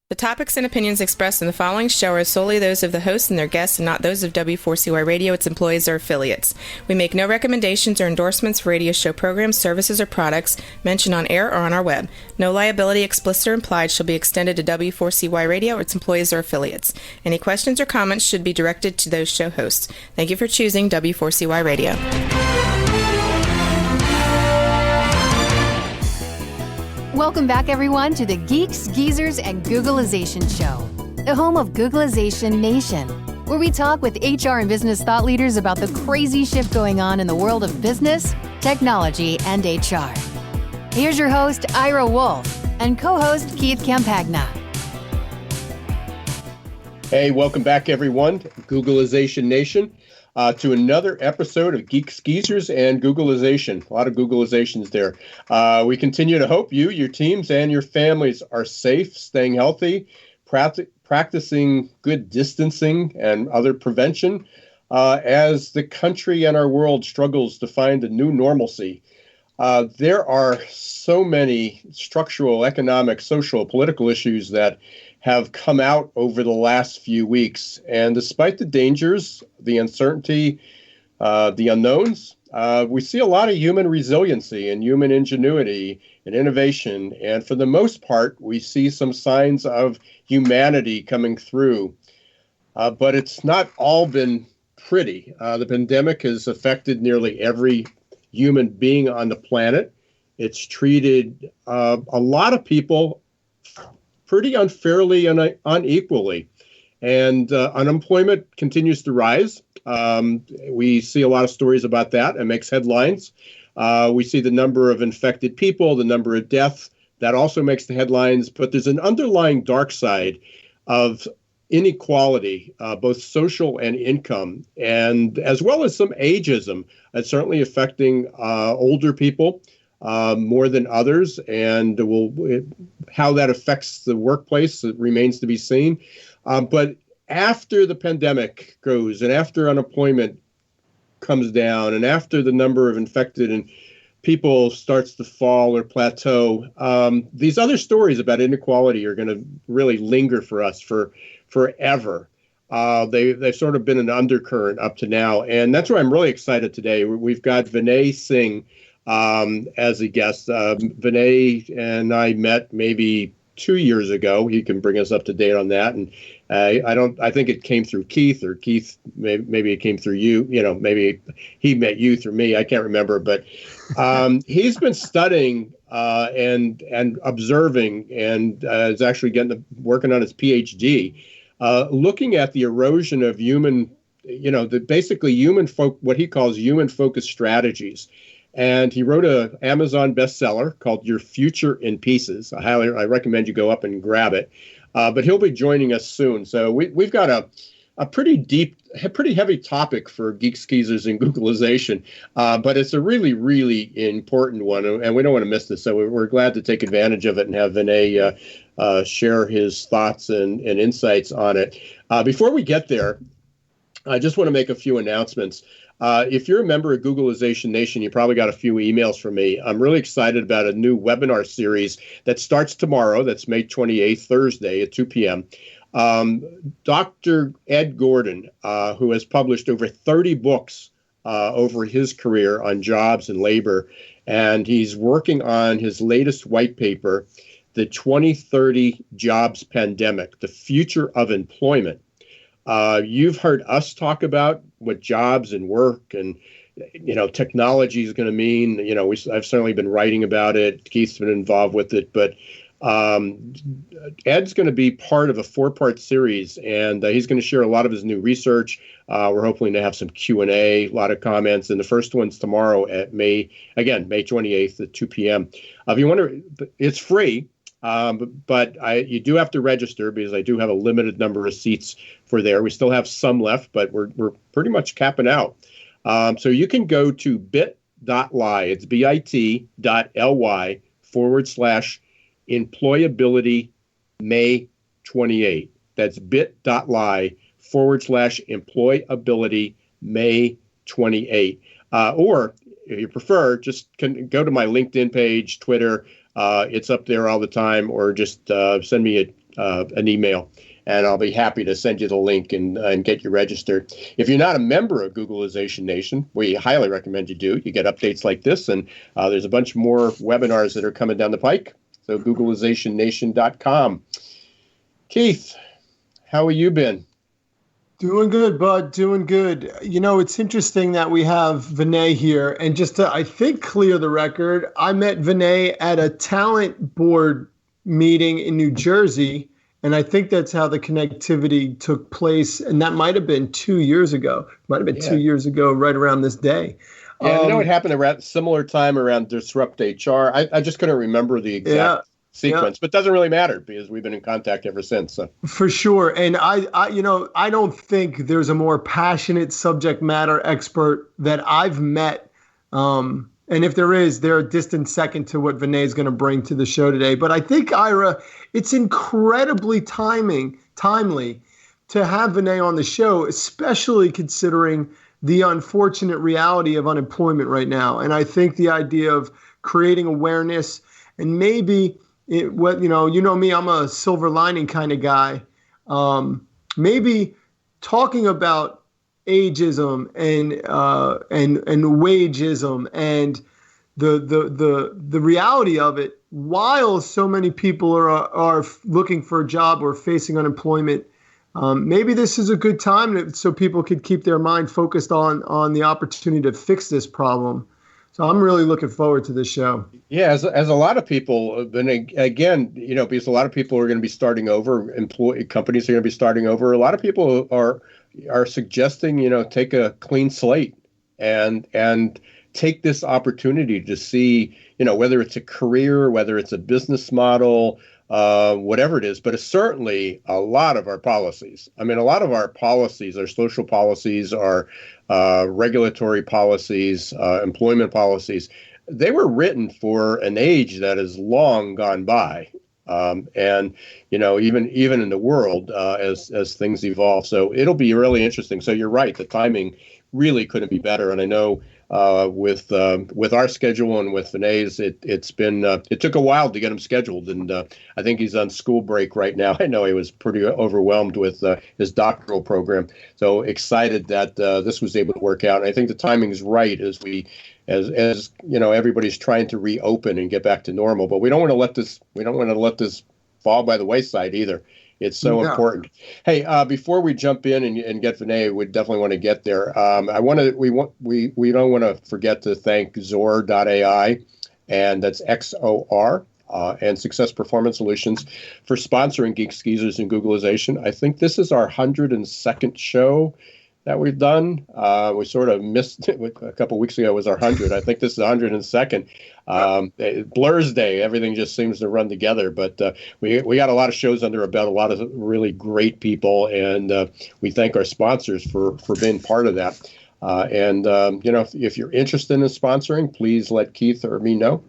The topics and opinions expressed in the following show are solely those of the host and their guests and not those of W4CY Radio, its employees, or affiliates. We make no recommendations or endorsements for radio show programs, services, or products mentioned on air or on our web. No liability, explicit or implied, shall be extended to W4CY Radio or its employees or affiliates. Any questions or comments should be directed to those show hosts. Thank you for choosing W4CY Radio. Welcome back, everyone, to the Geeks, Geezers, and Googlization Show, the home of Googlization Nation, where we talk with HR and business thought leaders about the crazy shift going on in the world of business, technology, and HR. Here's your host, Ira Wolf, and co-host Keith Campagna. Hey, welcome back, everyone, Googlization Nation, to another episode of Geeks, Geezers, and Googlization. A lot of Googlizations there. We continue to hope you, your teams, and your families are safe, staying healthy, practicing good distancing and other prevention as the country and our world struggles to find a new normalcy. There are so many structural, economic, social, political issues that have come out over the last few weeks. And despite the dangers, the uncertainty, the unknowns, we see a lot of human resiliency and human ingenuity and innovation. And for the most part, we see some signs of humanity coming through. But it's not all been pretty. The pandemic has affected nearly every human being on the planet. It's treated a lot of people pretty unfairly and unequally. And unemployment continues to rise. We see a lot of stories about that. It makes headlines. We see the number of infected people, the number of deaths. That also makes the headlines. But there's an underlying dark side of inequality, both social and income, and as well as some ageism. It's certainly affecting older people more than others, and how that affects the workplace, it remains to be seen. But after the pandemic goes, and after unemployment comes down, and after the number of infected and people starts to fall or plateau, these other stories about inequality are going to really linger for us for forever. They've sort of been an undercurrent up to now, and that's why I'm really excited today. We've got Vinay Singh as a guest. Vinay and I met maybe 2 years ago. He can bring us up to date on that. And I think it came through Keith, or Keith, maybe it came through you. Maybe he met you through me. I can't remember. But he's been studying and observing, and is actually working on his PhD, looking at the erosion of human, what he calls human-focused strategies. And he wrote an Amazon bestseller called Your Future in Pieces. I recommend you go up and grab it. But he'll be joining us soon. So we've got a pretty pretty heavy topic for Geeks, Geezers, and Googlization. But it's a really, really important one, and we don't want to miss this. So we're glad to take advantage of it and have Vinay share his thoughts and insights on it. Before we get there, I just want to make a few announcements. If you're a member of Googlization Nation, you probably got a few emails from me. I'm really excited about a new webinar series that starts tomorrow. That's May 28th, Thursday at 2 p.m. Dr. Ed Gordon, who has published over 30 books over his career on jobs and labor, and he's working on his latest white paper, The 2030 Jobs Pandemic, The Future of Employment. You've heard us talk about what jobs and work and, technology is going to mean. I've certainly been writing about it. Keith's been involved with it, but Ed's going to be part of a 4-part series, and he's going to share a lot of his new research. We're hoping to have some Q&A, a lot of comments, and the first one's tomorrow at May 28th at 2 p.m. If you want to, it's free. But you do have to register, because I do have a limited number of seats for there. We still have some left, but we're pretty much capping out. So you can go to bit.ly, it's bit.ly/employability May 28. That's bit.ly/employability May 28. Or if you prefer, just go to my LinkedIn page, Twitter. It's up there all the time, or just send me an email, and I'll be happy to send you the link and get you registered. If you're not a member of Googlization Nation, we highly recommend you do. You get updates like this, and there's a bunch more webinars that are coming down the pike. So GooglizationNation.com. Keith, how have you been? Doing good, bud. Doing good. You know, it's interesting that we have Vinay here. And just to, I think, clear the record, I met Vinay at a talent board meeting in New Jersey. And I think that's how the connectivity took place. And that might have been 2 years ago. Might have been 2 years ago, right around this day. Yeah, I know it happened around similar time around Disrupt HR. I just couldn't remember the exact sequence, but it doesn't really matter because we've been in contact ever since. So. For sure. And I don't think there's a more passionate subject matter expert that I've met. And if there is, they're a distant second to what Vinay is going to bring to the show today. But I think, Ira, it's incredibly timely to have Vinay on the show, especially considering the unfortunate reality of unemployment right now. And I think the idea of creating awareness and maybe you know me, I'm a silver lining kind of guy. Maybe talking about ageism and wageism and the reality of it, while so many people are looking for a job or facing unemployment. Maybe this is a good time so people could keep their mind focused on the opportunity to fix this problem. So I'm really looking forward to this show. Yeah, as a lot of people, and again, because a lot of people are going to be starting over, companies are going to be starting over. A lot of people are suggesting, take a clean slate and take this opportunity to see, whether it's a career, whether it's a business model, whatever it is, but it's certainly a lot of our policies. I mean, a lot of our policies, our social policies, our regulatory policies, employment policies, they were written for an age that is long gone by. And, even in the world, as things evolve. So it'll be really interesting. So you're right. The timing really couldn't be better. And I know with our schedule and with Vinay's, it took a while to get him scheduled, and I think he's on school break right now. I know he was pretty overwhelmed with his doctoral program, so excited that this was able to work out. And I think the timing is right as everybody's trying to reopen and get back to normal, but we don't want to let this fall by the wayside either. It's so important. Hey, before we jump in and get Vinay, we definitely want to get there. We don't want to forget to thank Zor.ai, and that's XOR, and Success Performance Solutions for sponsoring Geek Skeezers and Googlization. I think this is our 102nd show that we've done. We sort of missed it. A couple of weeks ago was our 100. I think this is the 102nd. Blur's Day, everything just seems to run together. But we got a lot of shows under our belt, a lot of really great people, and we thank our sponsors for being part of that. If you're interested in sponsoring, please let Keith or me know.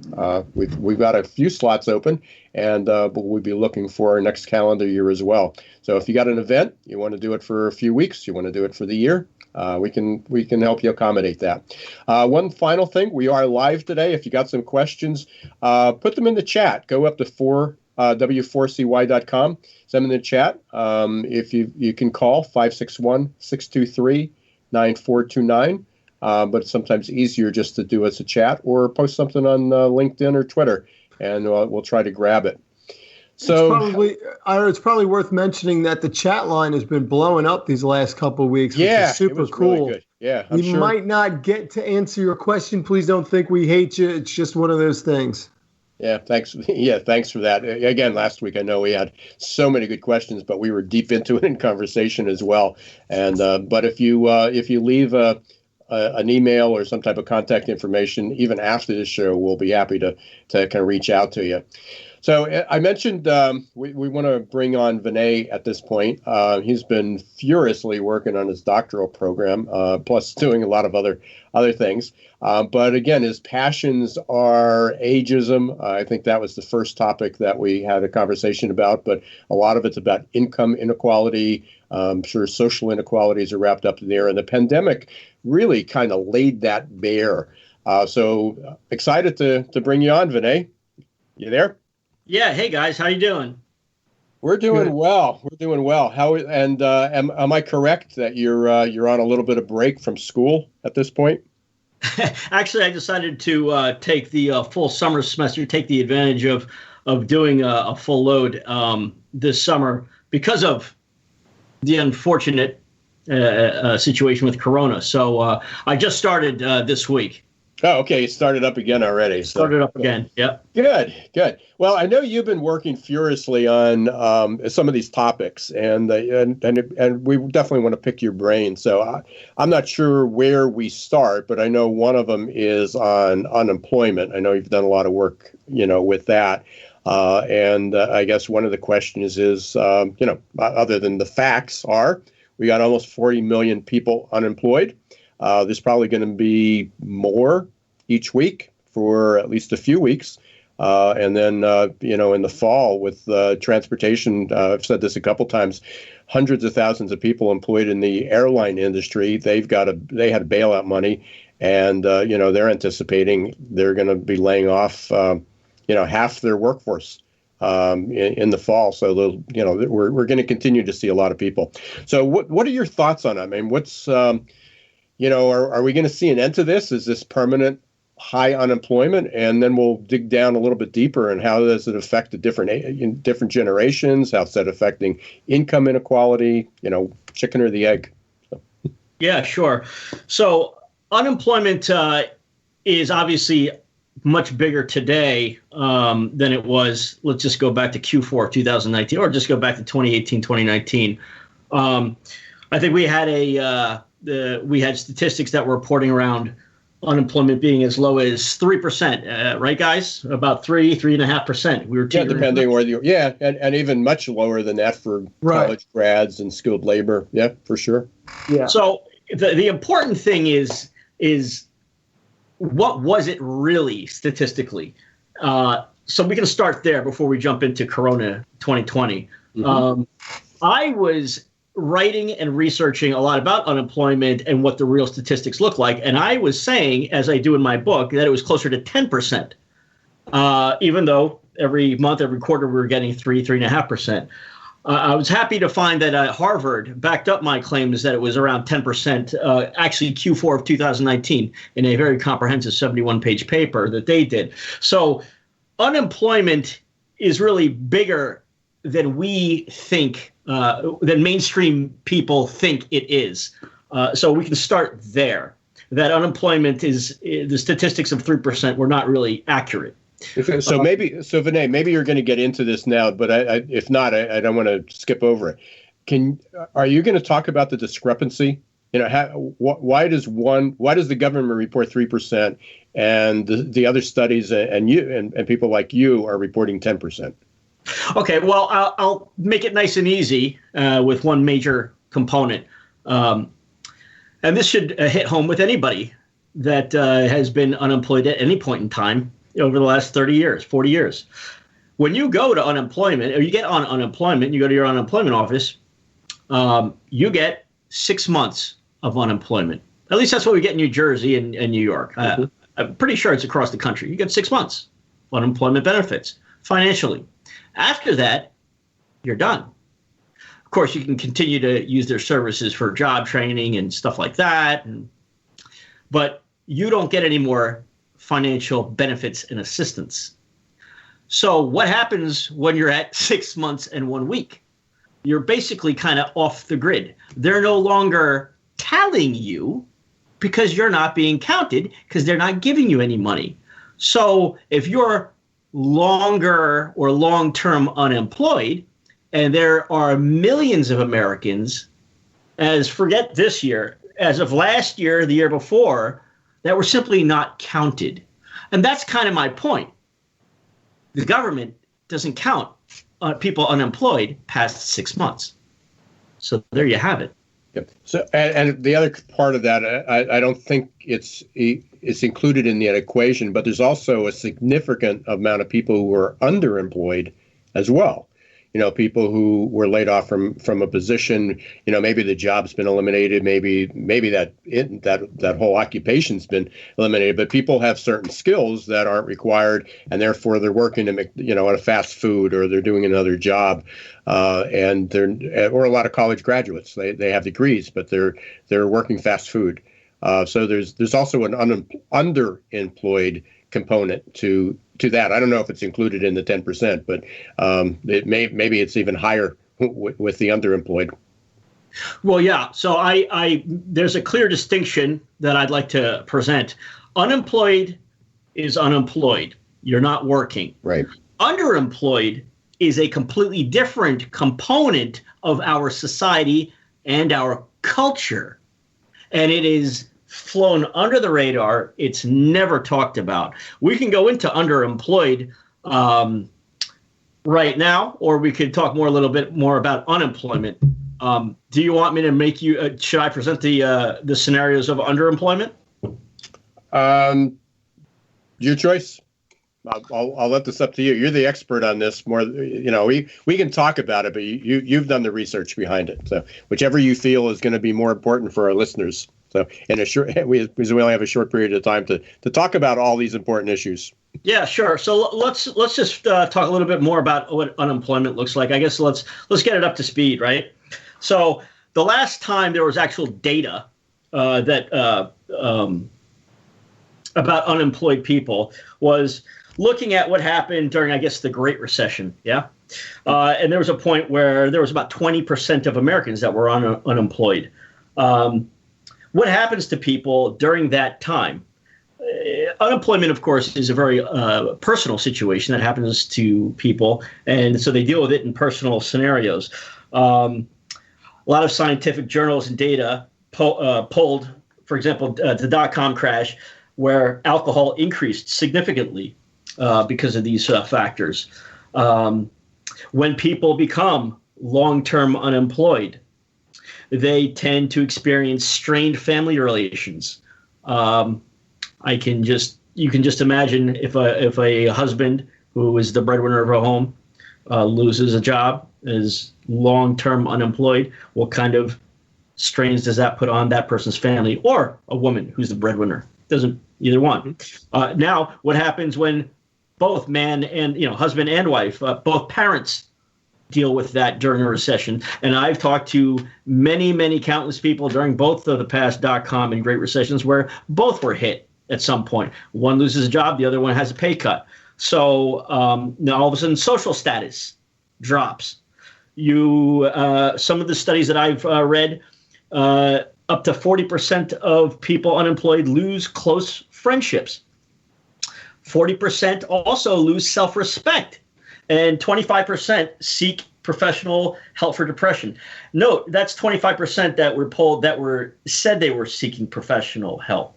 We've got a few slots open, and we'll be looking for our next calendar year as well. So if you got an event, you want to do it for a few weeks, you want to do it for the year, we can help you accommodate that. One final thing, we are live today. If you got some questions, put them in the chat. Go up to w4cy.com, send them in the chat. If you can call 561-623-9429, but it's sometimes easier just to do as a chat or post something on LinkedIn or Twitter, and we'll try to grab it. So it's probably worth mentioning that the chat line has been blowing up these last couple of weeks, which is super cool. Really good. Yeah, we might not get to answer your question. Please don't think we hate you. It's just one of those things. Yeah, thanks. Yeah, thanks for that. Again, last week I know we had so many good questions, but we were deep into it in conversation as well. And but if you leave an email or some type of contact information, even after the show, we'll be happy to kind of reach out to you. So I mentioned we want to bring on Vinay at this point. He's been furiously working on his doctoral program, plus doing a lot of other things. But again, his passions are ageism. I think that was the first topic that we had a conversation about, but a lot of it's about income inequality. I'm sure social inequalities are wrapped up in there, and the pandemic really kind of laid that bare. So excited to bring you on, Vinay. You there? Yeah. Hey, guys. How you doing? We're doing Good. well. We're doing well. How and am I correct that you're on a little bit of break from school at this point? Actually, I decided to take the full summer semester, take the advantage of doing a full load this summer because of the unfortunate situation with Corona. So I just started this week. Oh, okay. It started up again already. Started up again. Yep. Good, good. Well, I know you've been working furiously on some of these topics, and we definitely want to pick your brain. So I'm not sure where we start, but I know one of them is on unemployment. I know you've done a lot of work, with that. And I guess one of the questions is, other than the facts are, we got almost 40 million people unemployed. There's probably going to be more each week for at least a few weeks. And then, in the fall with transportation, I've said this a couple times, hundreds of thousands of people employed in the airline industry. They had bailout money, and, they're anticipating they're going to be laying off, half their workforce in the fall. So, we're going to continue to see a lot of people. So what are your thoughts on that? I mean, what's, are we going to see an end to this? Is this permanent high unemployment? And then we'll dig down a little bit deeper and how does it affect the different generations? How's that affecting income inequality? Chicken or the egg? Yeah, sure. So unemployment is obviously much bigger today than it was. Let's just go back to Q4 of 2019, or just go back to 2018, 2019. I think we had we had statistics that were reporting around unemployment being as low as 3%, right, guys? About 3.5%. We were depending where you, and even much lower than that for college grads and skilled labor. Yeah, for sure. Yeah. So the important thing is what was it really statistically? So we can start there before we jump into Corona 2020. Mm-hmm. I was writing and researching a lot about unemployment and what the real statistics look like. And I was saying, as I do in my book, that it was closer to 10%, even though every month, every quarter, we were getting 3.5%. I was happy to find that Harvard backed up my claims that it was around 10%, actually Q4 of 2019, in a very comprehensive 71-page paper that they did. So unemployment is really bigger than we think, than mainstream people think it is. So we can start there. That unemployment is the statistics of 3% were not really accurate. So Vinay, maybe you're going to get into this now, but if not, I don't want to skip over it. Are you going to talk about the discrepancy? Why does the government report 3% and the other studies and people like you are reporting 10%? Okay, well, I'll make it nice and easy with one major component. And this should hit home with anybody that has been unemployed at any point in time over the last 30 years, 40 years. When you go to unemployment, or you get on unemployment, you go to your unemployment office, you get 6 months of unemployment. At least that's what we get in New Jersey and New York. Mm-hmm. I'm pretty sure it's across the country. You get 6 months of unemployment benefits financially. After that, you're done. Of course, you can continue to use their services for job training and stuff like that, but you don't get any more financial benefits and assistance. So what happens when you're at 6 months and 1 week? You're basically kind of off the grid. They're no longer tallying you because you're not being counted because they're not giving you any money. So if you're longer or long-term unemployed, and there are millions of Americans, forget this year, as of last year, the year before, that were simply not counted. And that's kind of my point. The government doesn't count people unemployed past 6 months. So there you have it. Yep. So, and the other part of that, I don't think it's included in the equation, but there's also a significant amount of people who are underemployed as well. people who were laid off from a position. Maybe the job's been eliminated, maybe that whole occupation's been eliminated, but people have certain skills that aren't required, and therefore they're working at a fast food, or they're doing another job, and or a lot of college graduates. They have degrees, but they're working fast food. So there's also an underemployed component to that. I don't know if it's included in the 10%, but maybe it's even higher with the underemployed. Well, yeah. So there's a clear distinction that I'd like to present. Unemployed is unemployed. You're not working. Right. Underemployed is a completely different component of our society and our culture. And it is flown under the radar. It's never talked about. We can go into underemployed right now, or we could talk a little bit more about unemployment. Do you want me to make you? Should I present the scenarios of underemployment? Your choice. I'll let this up to you. You're the expert on this. More, we can talk about it, but you've done the research behind it. So whichever you feel is going to be more important for our listeners. So we only have a short period of time to talk about all these important issues. Yeah, sure. So let's just talk a little bit more about what unemployment looks like. I guess let's get it up to speed, right? So the last time there was actual data about unemployed people was looking at what happened during, I guess, the Great Recession. Yeah. And there was a point where there was about 20% of Americans that were unemployed. What happens to people during that time? Unemployment, of course, is a very personal situation that happens to people, and so they deal with it in personal scenarios. A lot of scientific journals and data polled, for example, the dot-com crash, where alcohol increased significantly because of these factors. When people become long-term unemployed, they tend to experience strained family relations. You can just imagine if a husband who is the breadwinner of a home loses a job, is long-term unemployed, what kind of strains does that put on that person's family, or a woman who's the breadwinner? Doesn't either one. Now, what happens when both man and husband and wife, both parents, deal with that during a recession? And I've talked to many countless people during both of the past dot-com and Great Recessions where both were hit at some point. One loses a job, the other one has a pay cut. So now all of a sudden social status drops. Some of the studies that I've read, up to 40% of people unemployed lose close friendships. 40% also lose self-respect. And 25% seek professional help for depression. Note, that's 25% that were polled that said they were seeking professional help.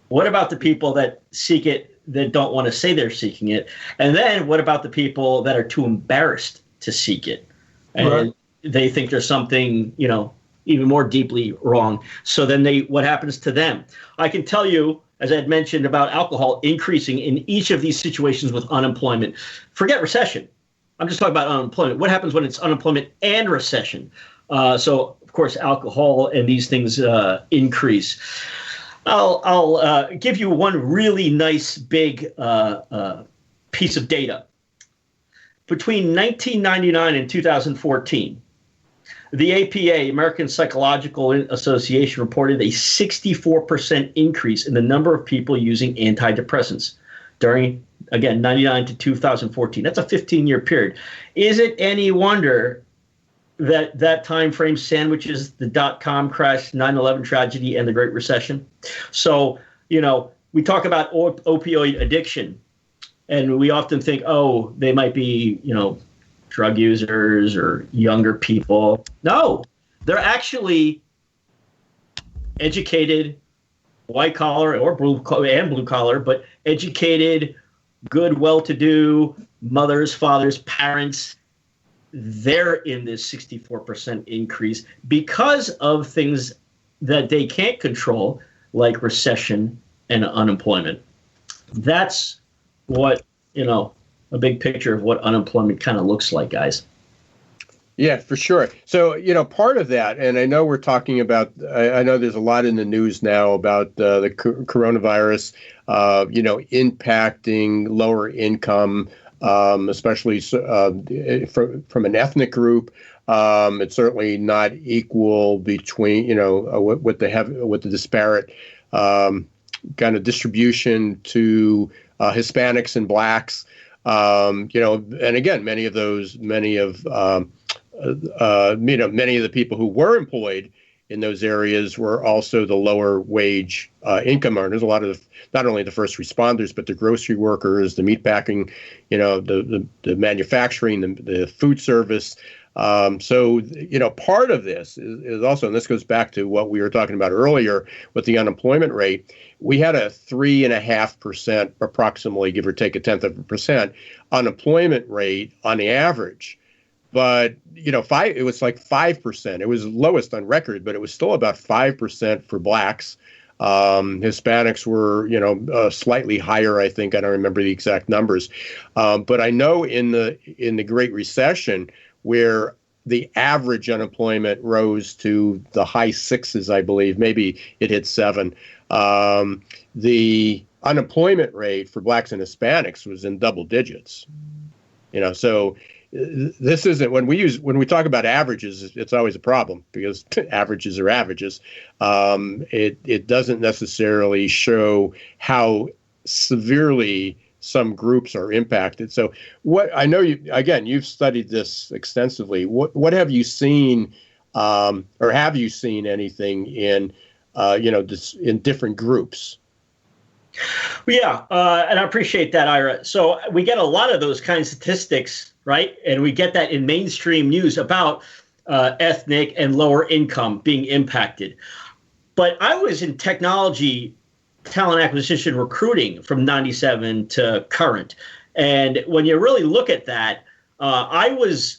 What about the people that seek it that don't want to say they're seeking it? And then what about the people that are too embarrassed to seek it? And they think there's something, even more deeply wrong. So then what happens to them? I can tell you, as I had mentioned about alcohol increasing in each of these situations with unemployment. Forget recession. I'm just talking about unemployment. What happens when it's unemployment and recession? So, of course, alcohol and these things increase. I'll give you one really nice big piece of data. Between 1999 and 2014, the APA, American Psychological Association, reported a 64% increase in the number of people using antidepressants during, again, 99 to 2014. That's a 15-year period. Is it any wonder that time frame sandwiches the dot-com crash, 9/11 tragedy, and the Great Recession? So, we talk about opioid addiction, and we often think, oh, they might be, drug users or younger people. No, they're actually educated, white collar or blue collar, but educated, good, well-to-do mothers, fathers, parents. They're in this 64% increase because of things that they can't control, like recession and unemployment. That's what, a big picture of what unemployment kind of looks like, guys. Yeah, for sure. So, part of that, and I know we're talking about, I know there's a lot in the news now about the coronavirus, impacting lower income, especially from an ethnic group. It's certainly not equal between, with the disparate kind of distribution to Hispanics and blacks. And again, many of the people who were employed in those areas were also the lower wage income earners. A lot of not only the first responders, but the grocery workers, the meatpacking, the manufacturing, the food service. So part of this is also, and this goes back to what we were talking about earlier with the unemployment rate. We had a 3.5%, approximately, give or take 0.1% unemployment rate on the average. But, it was like 5%. It was lowest on record, but it was still about 5% for blacks. Hispanics were, slightly higher, I think. I don't remember the exact numbers. But I know in the Great Recession, where the average unemployment rose to the high sixes, I believe, maybe it hit 7. The unemployment rate for blacks and Hispanics was in double digits. So this isn't, when we talk about averages, it's always a problem because averages are averages. It doesn't necessarily show how severely some groups are impacted. So what I know you've studied this extensively. What have you seen, or have you seen anything in in different groups? Yeah, and I appreciate that, Ira. So we get a lot of those kinds of statistics, right? And we get that in mainstream news about ethnic and lower income being impacted. But I was in technology, talent acquisition, recruiting from 97 to current. And when you really look at that, I was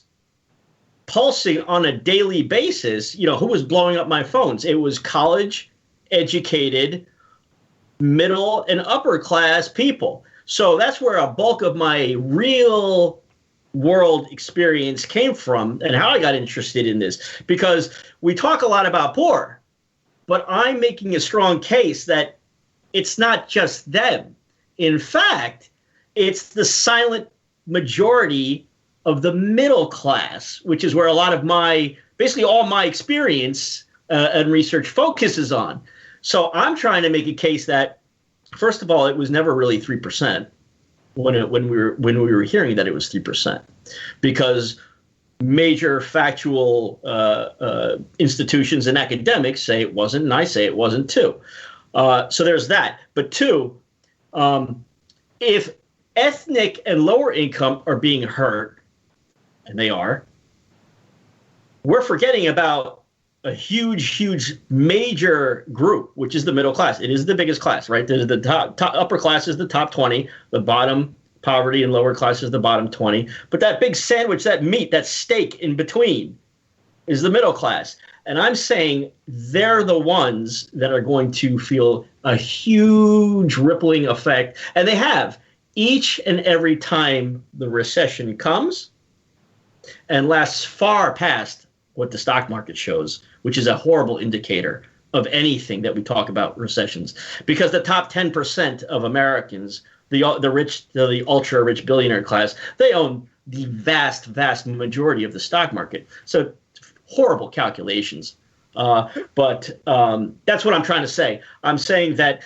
pulsing on a daily basis, who was blowing up my phones. It was college educated, middle and upper class people. So that's where a bulk of my real world experience came from and how I got interested in this, because we talk a lot about poor, but I'm making a strong case that it's not just them. In fact, it's the silent majority of the middle class, which is where a lot of basically all my experience and research focuses on. So I'm trying to make a case that, first of all, it was never really 3% when we were hearing that it was 3%, because major factual institutions and academics say it wasn't, and I say it wasn't too. So there's that. But two, if ethnic and lower income are being hurt, and they are, we're forgetting about a huge major group, which is the middle class. It is the biggest class, right? There's the top upper class is the top 20, the bottom poverty and lower class is the bottom 20. But that big sandwich, that meat, that steak in between is the middle class. And I'm saying they're the ones that are going to feel a huge rippling effect. And they have each and every time the recession comes and lasts far past what the stock market shows, which is a horrible indicator of anything that we talk about recessions. Because the top 10% of Americans, the rich, the ultra rich billionaire class, they own the vast majority of the stock market. So horrible calculations. But that's what I'm trying to say. I'm saying that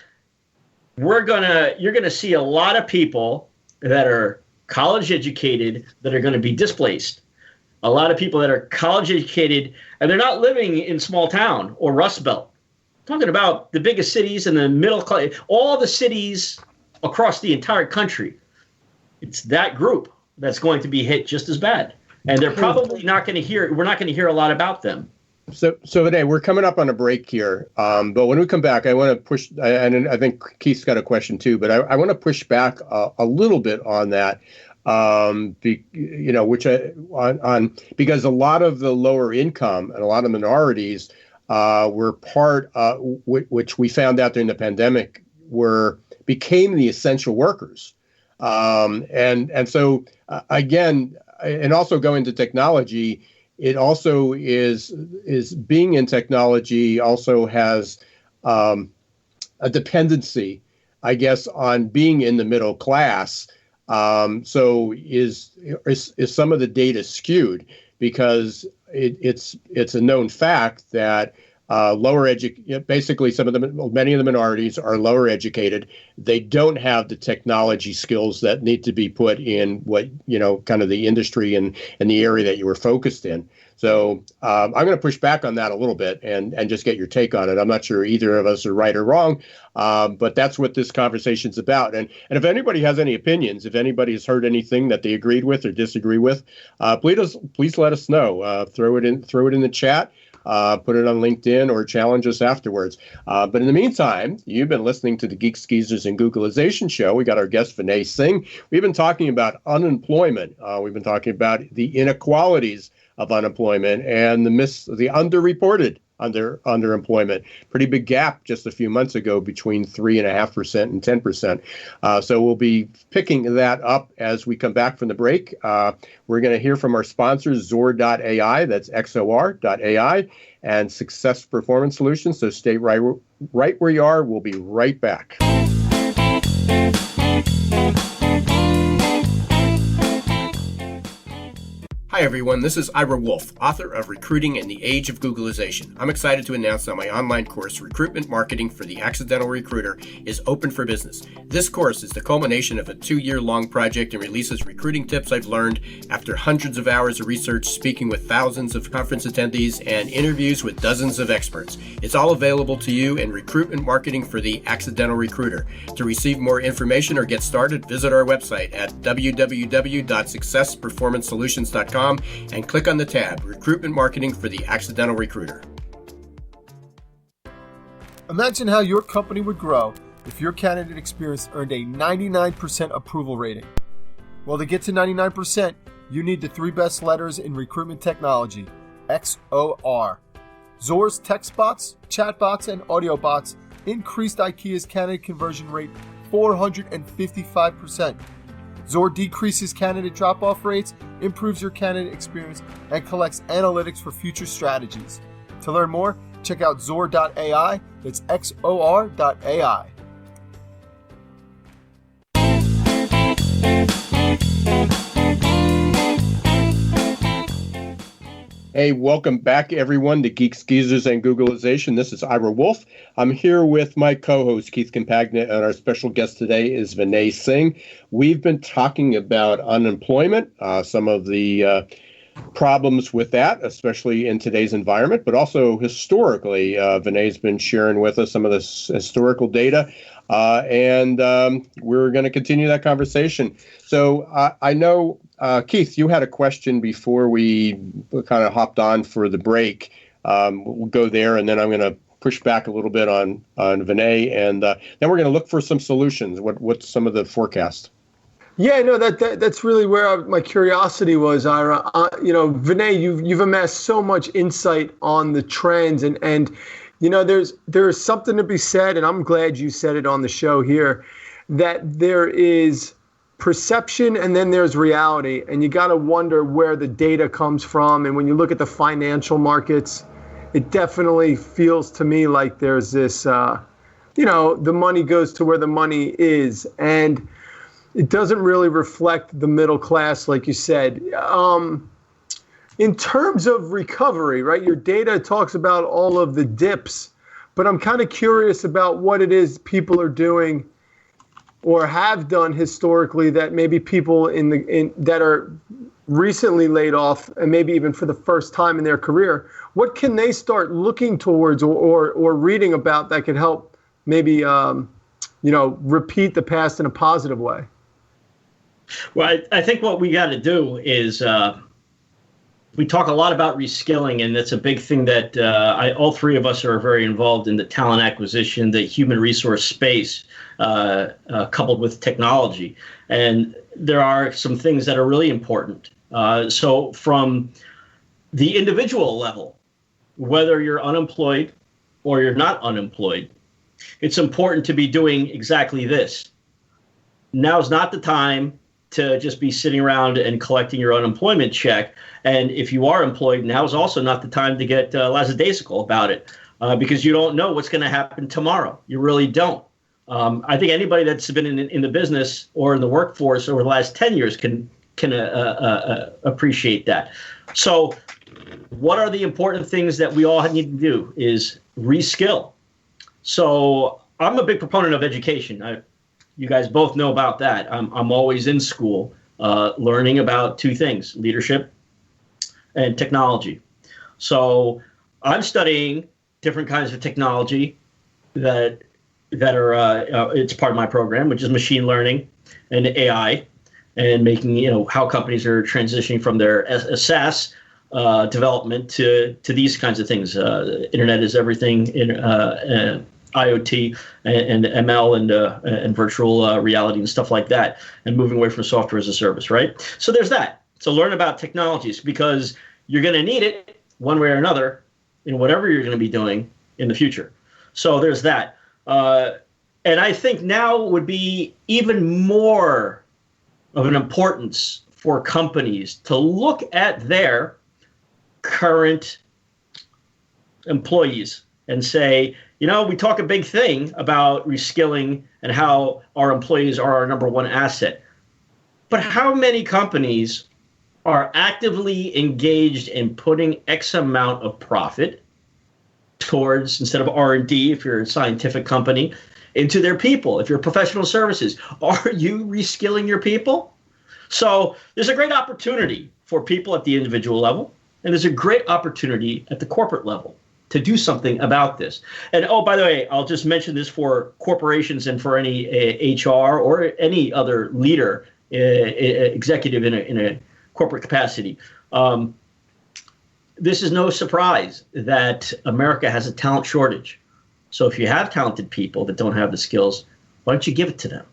you're gonna see a lot of people that are college educated that are going to be displaced. A lot of people that are college educated and they're not living in small town or Rust Belt. I'm talking about the biggest cities and the middle class, all the cities across the entire country. It's that group that's going to be hit just as bad. And they're probably not going to we're not going to hear a lot about them. So Vinay, we're coming up on a break here. But when we come back, I want to push, and I think Keith's got a question too, but I want to push back a little bit on that. Because a lot of the lower income and a lot of minorities were part, which we found out during the pandemic, became the essential workers. And so again, and also go into technology, it also is being in technology also has a dependency, I guess, on being in the middle class. So is some of the data skewed because it's a known fact that basically many of the minorities are lower educated. They don't have the technology skills that need to be put in what, kind of the industry and the area that you were focused in. So I'm going to push back on that a little bit and just get your take on it. I'm not sure either of us are right or wrong, but that's what this conversation's about. And if anybody has any opinions, if anybody has heard anything that they agreed with or disagree with, please let us know. Throw it in the chat. Put it on LinkedIn or challenge us afterwards. But in the meantime, you've been listening to the Geeks, Geezers, and Googlization show. We got our guest, Vinay Singh. We've been talking about unemployment. We've been talking about the inequalities of unemployment and the underreported underemployment. Pretty big gap just a few months ago between 3.5% and 10%. So we'll be picking that up as we come back from the break. We're going to hear from our sponsors, Zor.ai, that's XOR.ai, and Success Performance Solutions. So stay right where you are. We'll be right back. Hi everyone, this is Ira Wolf, author of Recruiting in the Age of Googlization. I'm excited to announce that my online course, Recruitment Marketing for the Accidental Recruiter, is open for business. This course is the culmination of a 2-year-long project and releases recruiting tips I've learned after hundreds of hours of research, speaking with thousands of conference attendees, and interviews with dozens of experts. It's all available to you in Recruitment Marketing for the Accidental Recruiter. To receive more information or get started, visit our website at www.successperformancesolutions.com and click on the tab Recruitment Marketing for the Accidental Recruiter. Imagine how your company would grow if your candidate experience earned a 99% approval rating. Well, to get to 99%, you need the 3 best letters in recruitment technology, XOR. Zor's text bots, chat bots, and audio bots increased IKEA's candidate conversion rate 455%. Zor decreases candidate drop-off rates, improves your candidate experience, and collects analytics for future strategies. To learn more, check out Zor.ai, that's XOR.ai. Hey, welcome back, everyone, to Geeks, Geezers, and Googlization. This is Ira Wolf. I'm here with my co-host, Keith Compagna, and our special guest today is Vinay Singh. We've been talking about unemployment, some of the problems with that, especially in today's environment, but also historically. Vinay's been sharing with us some of this historical data, and we're going to continue that conversation. So I know, Keith, you had a question before we kind of hopped on for the break. We'll go there, and then I'm going to push back a little bit on Vinay, and then we're going to look for some solutions. What's some of the forecast? Yeah, no, that's really where my curiosity was, Ira. Vinay, you've amassed so much insight on the trends, and there's something to be said, and I'm glad you said it on the show here, that there is perception and then there's reality, and you got to wonder where the data comes from. And when you look at the financial markets, it definitely feels to me like there's this, the money goes to where the money is, and it doesn't really reflect the middle class, like you said. In terms of recovery, right, your data talks about all of the dips, but I'm kind of curious about what it is people are doing or have done historically that maybe people that are recently laid off, and maybe even for the first time in their career, what can they start looking towards or reading about that could help maybe repeat the past in a positive way? Well, I think what we got to do is we talk a lot about reskilling, and that's a big thing that all 3 of us are very involved in, the talent acquisition, the human resource space, coupled with technology. And there are some things that are really important. So from the individual level, whether you're unemployed or you're not unemployed, it's important to be doing exactly this. Now's not the time to just be sitting around and collecting your unemployment check. And if you are employed, now is also not the time to get lackadaisical about it, because you don't know what's going to happen tomorrow. You really don't. I think anybody that's been in the business or in the workforce over the last 10 years can appreciate that. So what are the important things that we all need to do is reskill. So I'm a big proponent of education. You guys both know about that. I'm always in school learning about two things: leadership and technology. So I'm studying different kinds of technology that are it's part of my program, which is machine learning and AI, and making how companies are transitioning from their SaaS development to these kinds of things. Internet is everything in IoT and ML and virtual reality and stuff like that, and moving away from software as a service, right? So there's that. So learn about technologies, because you're going to need it one way or another in whatever you're going to be doing in the future. So there's that. And I think now would be even more of an importance for companies to look at their current employees and say, we talk a big thing about reskilling and how our employees are our number one asset. But how many companies are actively engaged in putting X amount of profit towards, instead of R&D, if you're a scientific company, into their people? If you're professional services, are you reskilling your people? So there's a great opportunity for people at the individual level, and there's a great opportunity at the corporate level to do something about this. And by the way, I'll just mention this for corporations and for any HR or any other leader, executive in a corporate capacity. This is no surprise that America has a talent shortage. So if you have talented people that don't have the skills, why don't you give it to them?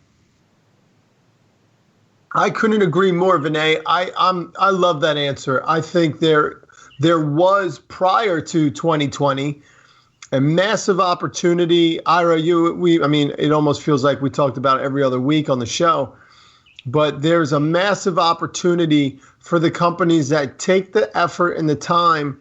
I couldn't agree more, Vinay. I love that answer. I think there was, prior to 2020, a massive opportunity. Ira, it almost feels like we talked about it every other week on the show, but there's a massive opportunity for the companies that take the effort and the time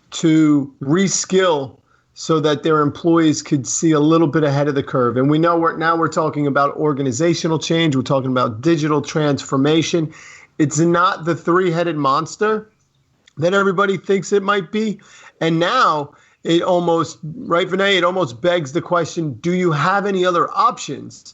to reskill so that their employees could see a little bit ahead of the curve. And we know we're talking about organizational change. We're talking about digital transformation. It's not the three-headed monster that everybody thinks it might be. And now it almost, right, Vinay, it almost begs the question, do you have any other options?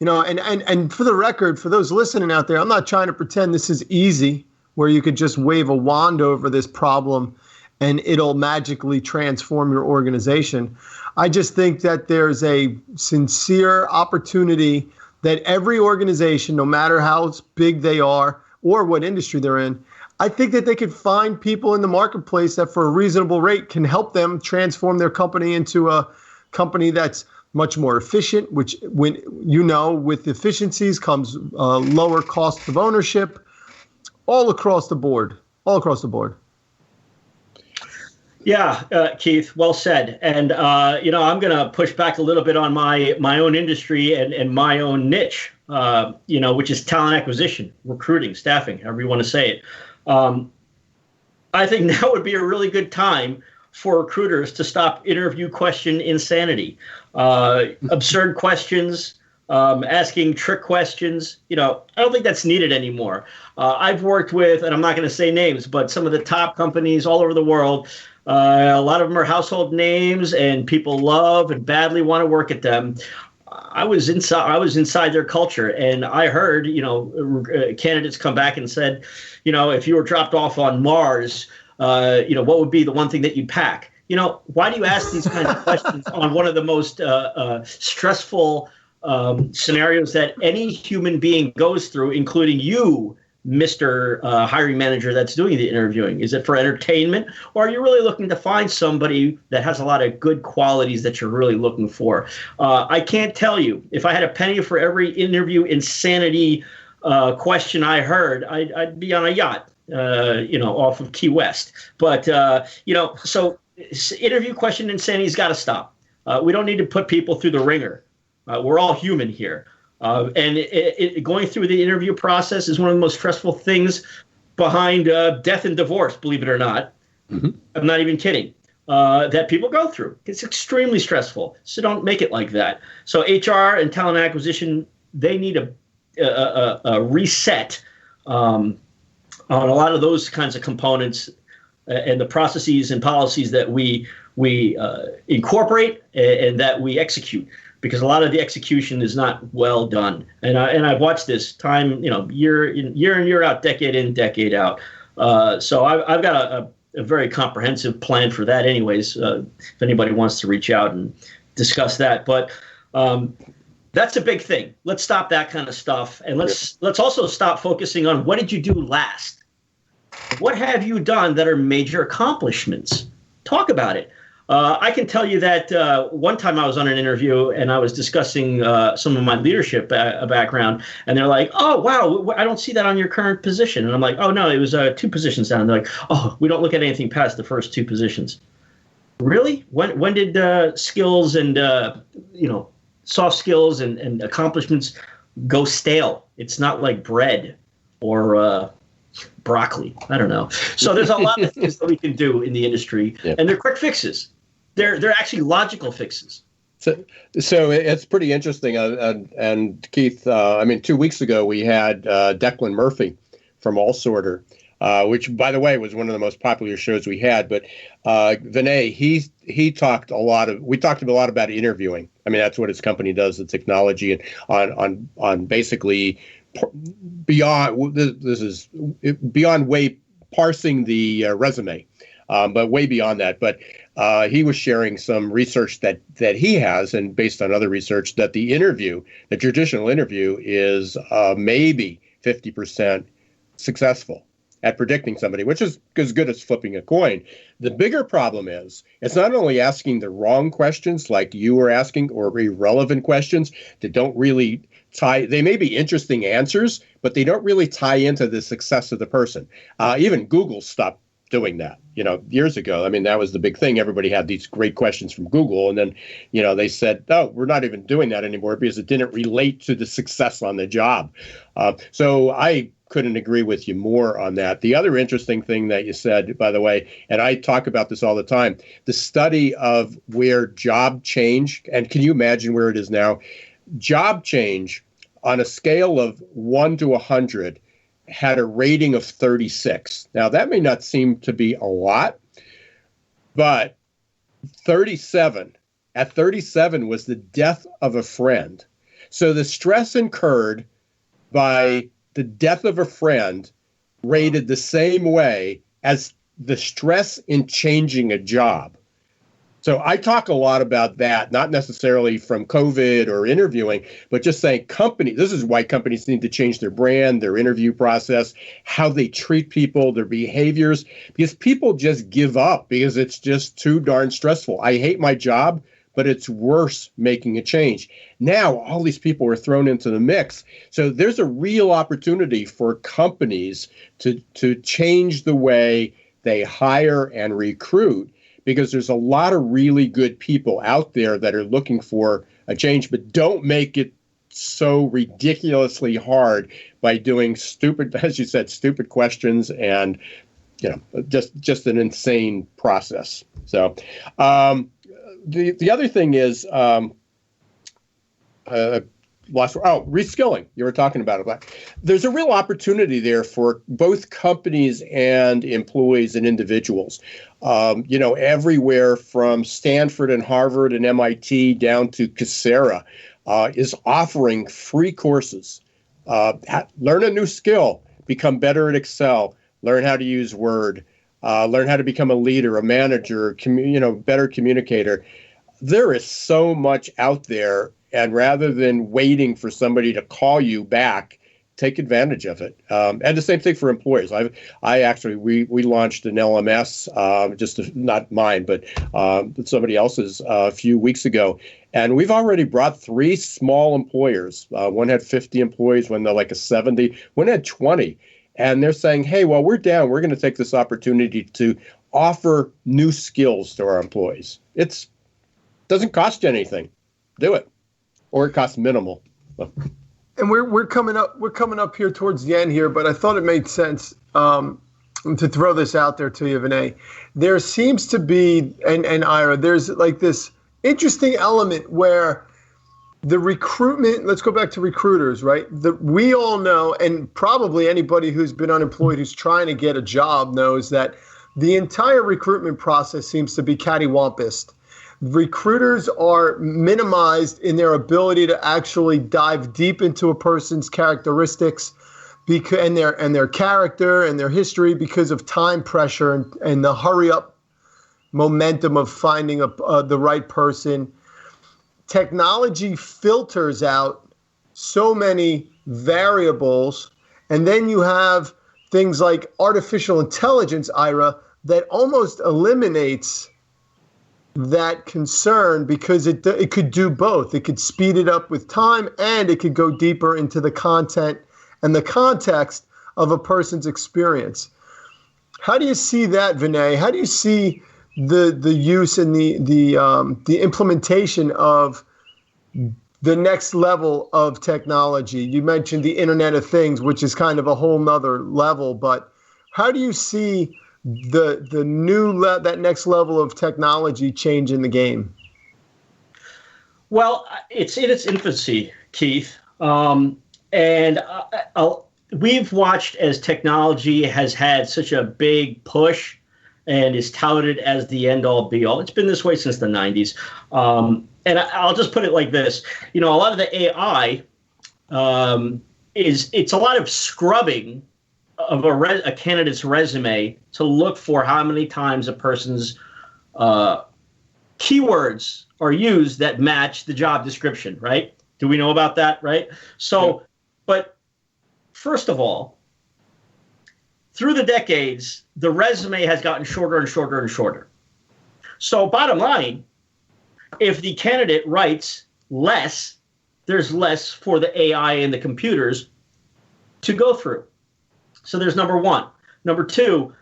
And for the record, for those listening out there, I'm not trying to pretend this is easy, where you could just wave a wand over this problem and it'll magically transform your organization. I just think that there's a sincere opportunity that every organization, no matter how big they are or what industry they're in, I think that they could find people in the marketplace that for a reasonable rate can help them transform their company into a company that's much more efficient, which, with efficiencies comes lower cost of ownership, all across the board. Yeah, Keith, well said. And, I'm going to push back a little bit on my own industry and my own niche, which is talent acquisition, recruiting, staffing, however you want to say it. I think now would be a really good time for recruiters to stop interview question insanity, absurd questions, asking trick questions. I don't think that's needed anymore. I've worked with, and I'm not going to say names, but some of the top companies all over the world. A lot of them are household names, and people love and badly want to work at them. I was inside their culture, and I heard, candidates come back and said, if you were dropped off on Mars, what would be the one thing that you'd pack? Why do you ask these kinds of questions on one of the most stressful scenarios that any human being goes through, including you, Mr. Hiring manager that's doing the interviewing? Is it for entertainment, or are you really looking to find somebody that has a lot of good qualities that you're really looking for? I can't tell you. If I had a penny for every interview insanity question I heard, I'd be on a yacht, off of Key West. But, so interview question insanity's got to stop. We don't need to put people through the ringer. We're all human here. And going through the interview process is one of the most stressful things behind death and divorce, believe it or not. Mm-hmm. I'm not even kidding. That people go through. It's extremely stressful. So don't make it like that. So HR and talent acquisition, they need a reset on a lot of those kinds of components and the processes and policies that we incorporate and that we execute. Because a lot of the execution is not well done, and I've watched this time, year in year out, decade in, decade out. So I've got a very comprehensive plan for that. Anyways, if anybody wants to reach out and discuss that, but that's a big thing. Let's stop that kind of stuff, and let's also stop focusing on what did you do last. What have you done that are major accomplishments? Talk about it. I can tell you that one time I was on an interview and I was discussing some of my leadership background, and they're like, "Oh, wow, I don't see that on your current position." And I'm like, "Oh, no, it was 2 positions down." And they're like, "Oh, we don't look at anything past the first 2 positions." Really? When did skills and soft skills and accomplishments go stale? It's not like bread or broccoli. I don't know. So there's a lot of things that we can do in the industry, and they're quick fixes. They're actually logical fixes. So it's pretty interesting. And Keith, 2 weeks ago we had Declan Murphy from All Sorter, which, by the way, was one of the most popular shows we had. But Vinay, we talked a lot about interviewing. I mean, that's what his company does, the technology, and on basically beyond parsing the resume, but way beyond that. But he was sharing some research that he has, and based on other research, that the traditional interview is maybe 50% successful at predicting somebody, which is as good as flipping a coin. The bigger problem is it's not only asking the wrong questions like you were asking, or irrelevant questions that don't really they may be interesting answers, but they don't really tie into the success of the person. Even Google stopped doing that, years ago. I mean, that was the big thing. Everybody had these great questions from Google. And then, they said, "Oh, we're not even doing that anymore," because it didn't relate to the success on the job. So I couldn't agree with you more on that. The other interesting thing that you said, by the way, and I talk about this all the time, the study of where job change, and can you imagine where it is now? Job change on a scale of 1 to 100 had a rating of 36. Now, that may not seem to be a lot, but 37 was the death of a friend. So the stress incurred by the death of a friend rated the same way as the stress in changing a job. So I talk a lot about that, not necessarily from COVID or interviewing, but just saying this is why companies need to change their brand, their interview process, how they treat people, their behaviors, because people just give up because it's just too darn stressful. I hate my job, but it's worse making a change. Now, all these people are thrown into the mix. So there's a real opportunity for companies to change the way they hire and recruit, because there's a lot of really good people out there that are looking for a change, but don't make it so ridiculously hard by doing stupid, as you said, stupid questions and, just an insane process. So the other thing is reskilling. You were talking about it. There's a real opportunity there for both companies and employees and individuals. Everywhere from Stanford and Harvard and MIT down to Coursera is offering free courses. Learn a new skill, become better at Excel, learn how to use Word, learn how to become a leader, a manager, better communicator. There is so much out there. And rather than waiting for somebody to call you back, take advantage of it. And the same thing for employers. We launched an LMS, not mine, but somebody else's a few weeks ago. And we've already brought 3 small employers. One had 50 employees, one had like a 70, one had 20. And they're saying, "Hey, while we're down, we're going to take this opportunity to offer new skills to our employees. It doesn't cost you anything. Do it. Or it costs minimal." And we're coming up here towards the end here, but I thought it made sense to throw this out there to you, Vinay. There seems to be, and Ira, there's like this interesting element where the recruitment, let's go back to recruiters, right? We all know, and probably anybody who's been unemployed who's trying to get a job knows that the entire recruitment process seems to be cattywampus. Recruiters are minimized in their ability to actually dive deep into a person's characteristics and their character and their history because of time pressure and the hurry up momentum of finding the right person. Technology filters out so many variables, and then you have things like artificial intelligence, Ira, that almost eliminates that concern because it could do both. It could speed it up with time, and it could go deeper into the content and the context of a person's experience. How do you see that, Vinay? How do you see the use and the implementation of the next level of technology? You mentioned the Internet of Things, which is kind of a whole nother level, but how do you see that next level of technology changing the game? Well, it's in its infancy, Keith. And we've watched as technology has had such a big push and is touted as the end-all be-all. It's been this way since the 90s. And I'll just put it like this. A lot of the AI it's a lot of scrubbing of a candidate's resume to look for how many times a person's keywords are used that match the job description, right? Do we know about that, right? So, but first of all, through the decades, the resume has gotten shorter and shorter and shorter. So bottom line, if the candidate writes less, there's less for the AI and the computers to go through. So there's number one. Number two,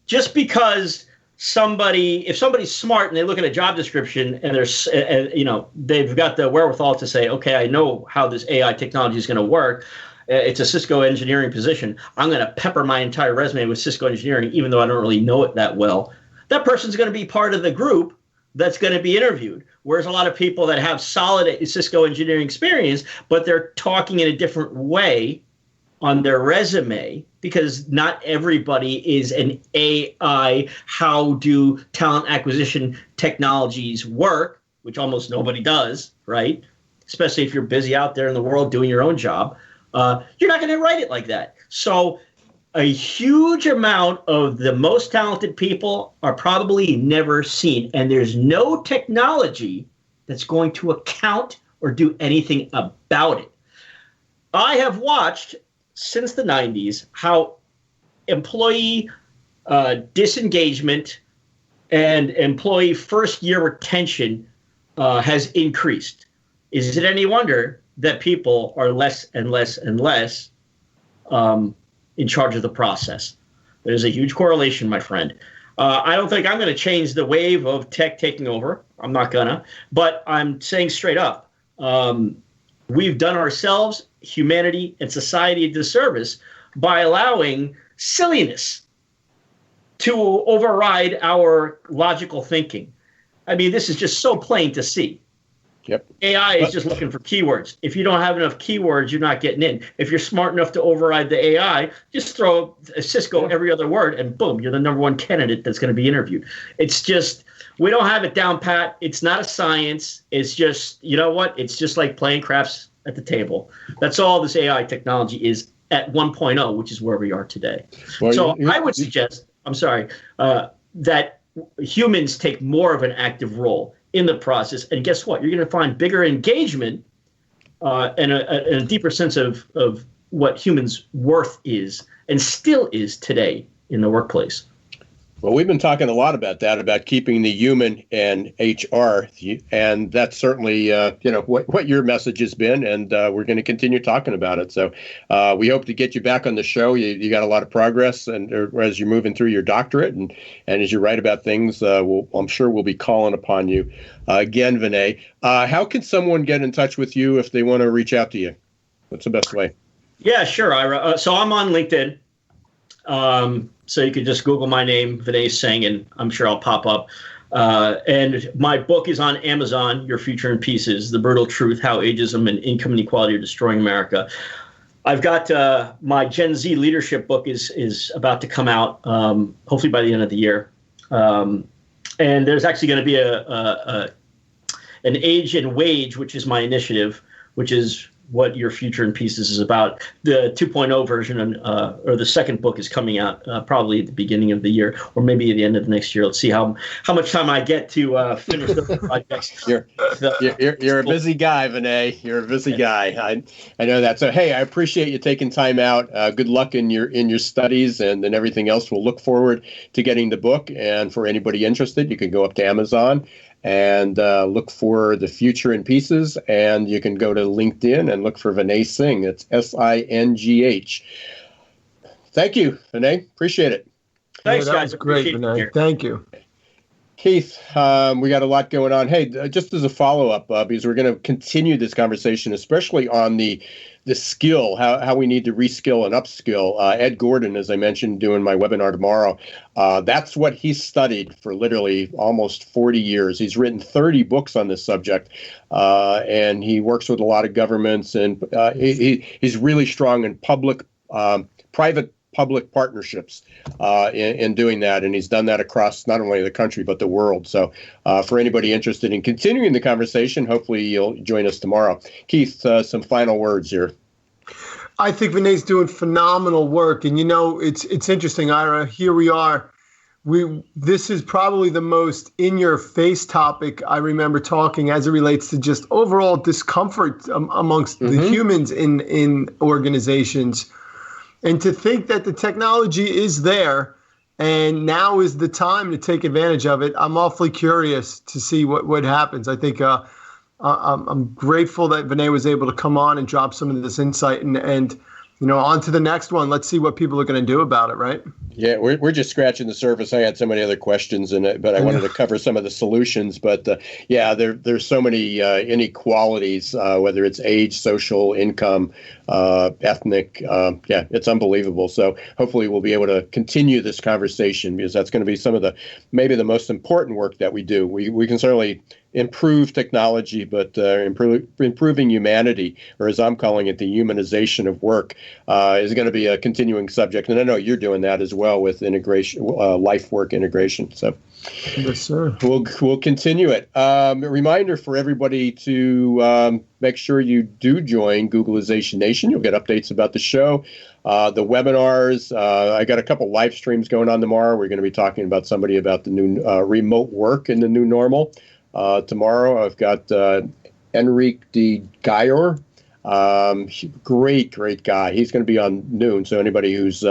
just because if somebody's smart and they look at a job description and they've got the wherewithal to say, okay, I know how this AI technology is going to work. It's a Cisco engineering position. I'm going to pepper my entire resume with Cisco engineering, even though I don't really know it that well. That person's going to be part of the group that's going to be interviewed. Whereas a lot of people that have solid Cisco engineering experience, but they're talking in a different way on their resume, because not everybody is an AI. How do talent acquisition technologies work, which almost nobody does, right? Especially if you're busy out there in the world doing your own job. You're not going to write it like that. So a huge amount of the most talented people are probably never seen. And there's no technology that's going to account or do anything about it. I have watched since the 90s how employee disengagement and employee first-year retention has increased. Is it any wonder that people are less and less and less in charge of the process? There's a huge correlation, my friend. I don't think I'm going to change the wave of tech taking over. I'm not going to. But I'm saying straight up, we've done ourselves, humanity, and society a disservice by allowing silliness to override our logical thinking. I mean, this is just so plain to see. Yep. AI is just looking for keywords. If you don't have enough keywords, you're not getting in. If you're smart enough to override the AI, just throw a Cisco every other word, and boom, you're the number one candidate that's going to be interviewed. It's just, we don't have it down pat. It's not a science. It's just, you know what? It's just like playing craps at the table. That's all this AI technology is at 1.0, which is where we are today. Well, so I would suggest, that humans take more of an active role in the process. And guess what? You're going to find bigger engagement and a deeper sense of what humans' worth is and still is today in the workplace. Well, we've been talking a lot about that, about keeping the human in HR, and that's certainly what your message has been, and we're going to continue talking about it. So we hope to get you back on the show. You got a lot of progress, and as you're moving through your doctorate, and as you write about things, I'm sure we'll be calling upon you again, Vinay. How can someone get in touch with you if they want to reach out to you? What's the best way? Yeah, sure, Ira. So I'm on LinkedIn. So you could just Google my name, Vinay Singh, and I'm sure I'll pop up. And my book is on Amazon, Your Future in Pieces, The Brutal Truth, How Ageism and Income Inequality Are Destroying America. I've got my Gen Z leadership book is about to come out, hopefully by the end of the year. And there's actually going to be an Age and Wage, which is my initiative, which is what Your Future in Pieces is about. The 2.0 version, or the second book, is coming out probably at the beginning of the year, or maybe at the end of next year. Let's see how much time I get to finish the projects. You're a busy guy, Vinay. You're a busy guy. I know that. So hey, I appreciate you taking time out. Good luck in your studies and everything else. We'll look forward to getting the book. And for anybody interested, you can go up to Amazon and look for The Future in Pieces, and you can go to LinkedIn and look for Vinay Singh. It's Singh. Thank you, Vinay. Appreciate it. Thanks, that guys. was great, Vinay. Thank you. Keith, we got a lot going on. Hey, just as a follow-up, because we're going to continue this conversation, especially on the skill, how we need to reskill and upskill. Ed Gordon, as I mentioned, doing my webinar tomorrow, that's what he's studied for literally almost 40 years. He's written 30 books on this subject, and he works with a lot of governments, and he's really strong in private-public partnerships in doing that, and he's done that across not only the country but the world. So for anybody interested in continuing the conversation, hopefully you'll join us tomorrow. Keith, some final words here. I think Vinay's doing phenomenal work, and it's interesting, Ira. Here we are. This is probably the most in-your-face topic I remember talking as it relates to just overall discomfort amongst the humans in organizations. And to think that the technology is there and now is the time to take advantage of it, I'm awfully curious to see what happens. I think I'm grateful that Vinay was able to come on and drop some of this insight and on to the next one. Let's see what people are going to do about it, right? Yeah, we're just scratching the surface. I had so many other questions in it, but I wanted to cover some of the solutions. But there's so many inequalities, whether it's age, social, income, ethnic. It's unbelievable. So hopefully we'll be able to continue this conversation, because that's going to be maybe the most important work that we do. We can certainly improve technology, but improving humanity, or as I'm calling it, the humanization of work, is going to be a continuing subject. And I know you're doing that as well with integration, life work integration. So yes, sir. We'll continue it. A reminder for everybody to make sure you do join Googlization Nation. You'll get updates about the show, the webinars. I got a couple live streams going on tomorrow. We're going to be talking about the new remote work in the new normal. Tomorrow, I've got Enrique de Gayor. Great guy. He's going to be on noon. So anybody who's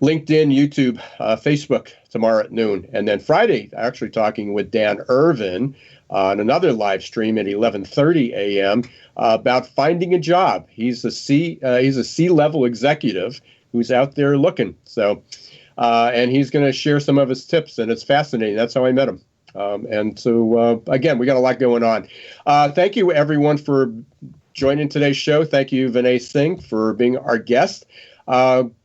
LinkedIn, YouTube, Facebook tomorrow at noon. And then Friday, actually talking with Dan Irvin on another live stream at 11:30 a.m. About finding a job. He's a C-level executive who's out there looking. So, and he's going to share some of his tips, and it's fascinating. That's how I met him. And so, again, we got a lot going on. Thank you, everyone, for joining today's show. Thank you, Vinay Singh, for being our guest.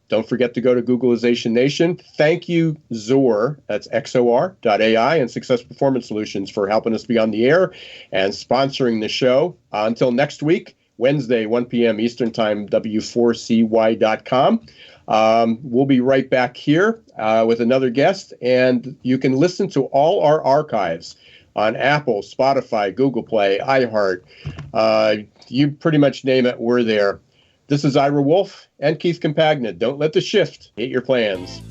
Don't forget to go to Googlization Nation. Thank you, Zor, that's XOR.ai, and Success Performance Solutions for helping us be on the air and sponsoring the show. Until next week, Wednesday, 1 p.m. Eastern Time, W4CY.com. We'll be right back here with another guest, and you can listen to all our archives on Apple, Spotify, Google Play, iHeart. You pretty much name it, we're there. This is Ira Wolf and Keith Compagna. Don't let the shift hit your plans.